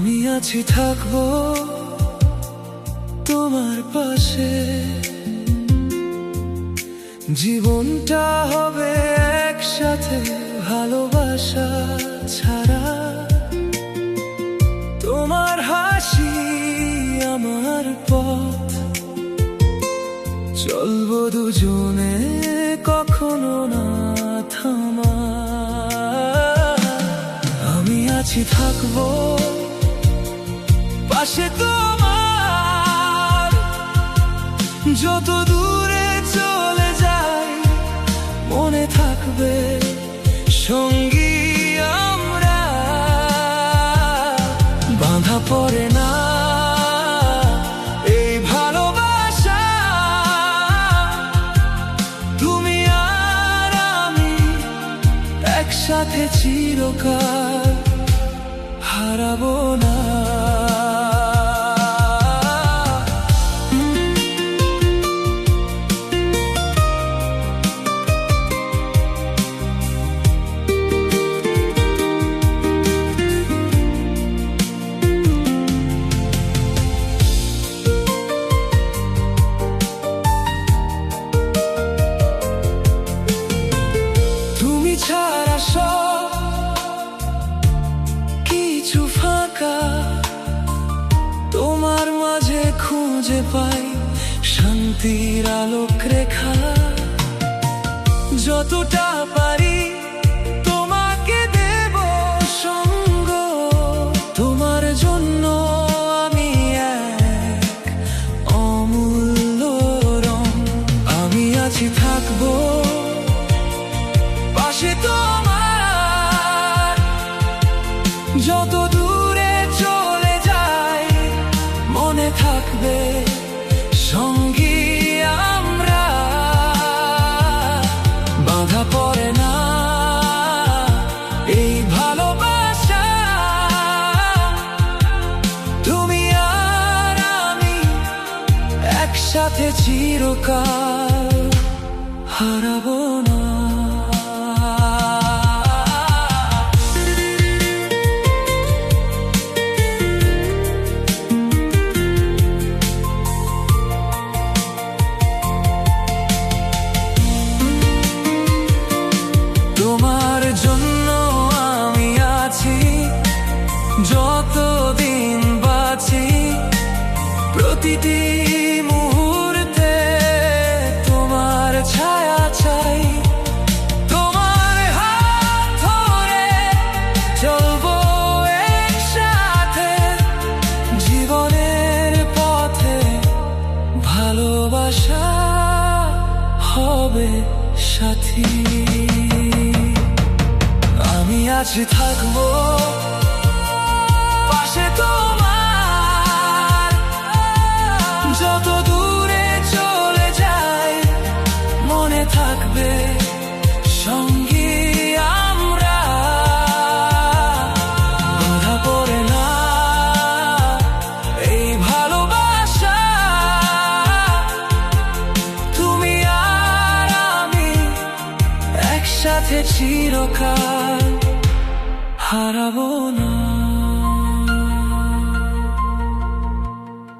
আমি আছি, থাকবো তোমার পাশে। জীবনটা হবে একসাথে, ভালোবাসা ছাড়া। তোমার হাসি আমার পথ, চলবো দুজনে, কখনো না থামা। আমি আছি, থাকবো পাশে তোমার, যত দূরে চলে যাই মনে থাকবে সঙ্গী আমরা। বাঁধা পড়ে না এই ভালোবাসা, তুমি আর আমি একসাথে চিরকাল, হারাবো না। ছাড়া সব কিছু ফাঁকা, তোমার মাঝে খুঁজে পাই শান্তির আলোক রেখা। যতটা পারি তোমাকে দেব সঙ্গ, তোমার জন্য আমি এক অমূল্য রং। আমি আছি, থাকবো পাশে তোমার, যত দূরে চলে যাই মনে থাকবে সঙ্গী আমরা। বাঁধা পড়ে না এই ভালোবাসা, তুমি আর আমি একসাথে চিরকাল, হারাবো না। তোমার জন্য আমি আছি, যতদিন বাঁচি, প্রতিটি মুহূর্তে তোমার ছায়া চাই। তোমার হাত ধরে চলবো একসাথে, জীবনের পথে ভালোবাসা হবে সাথী। আমি আছি, থাকবো পাশে তোমার, যত দূরে চলে যাই মনে থাকবে সঙ্গী আমরা। বাঁধা পড়ে না এই ভালোবাসা, তুমি আর আমি একসাথে চিরকাল, হারাবো না।